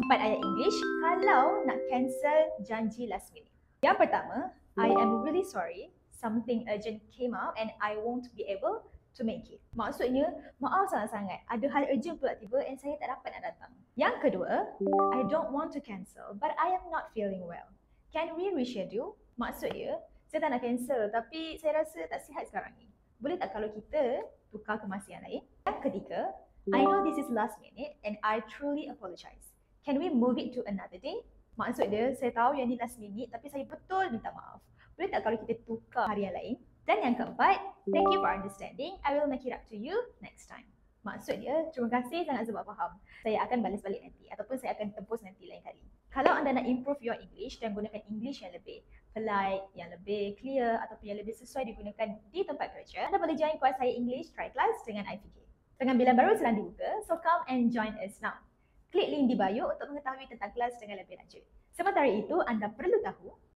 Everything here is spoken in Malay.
4 ayat English kalau nak cancel janji last minute. Yang pertama, I am really sorry. Something urgent came up and I won't be able to make it. Maksudnya, maaf sangat-sangat. Ada hal urgent pula tiba and saya tak dapat nak datang. Yang kedua, I don't want to cancel but I am not feeling well. Can we reschedule? Maksudnya, saya tak nak cancel tapi saya rasa tak sihat sekarang ni. Boleh tak kalau kita tukar ke masa yang lain? Yang ketiga, I know this is last minute and I truly apologize. Can we move it to another day? Maksud dia, saya tahu yang ni last minute tapi saya betul minta maaf. Boleh tak kalau kita tukar hari yang lain? Dan yang keempat, thank you for understanding. I will make it up to you next time. Maksud dia, terima kasih sangat sebab faham. Saya akan balas balik nanti ataupun saya akan tembus nanti lain kali. Kalau anda nak improve your English dan gunakan English yang lebih polite, yang lebih clear ataupun yang lebih sesuai digunakan di tempat kerja, anda boleh join kuas saya English Try Class dengan IPK. Pengambilan baru sedang dibuka, so come and join us now. Klik link di bio untuk mengetahui tentang kelas dengan lebih lanjut. Sementara itu, anda perlu tahu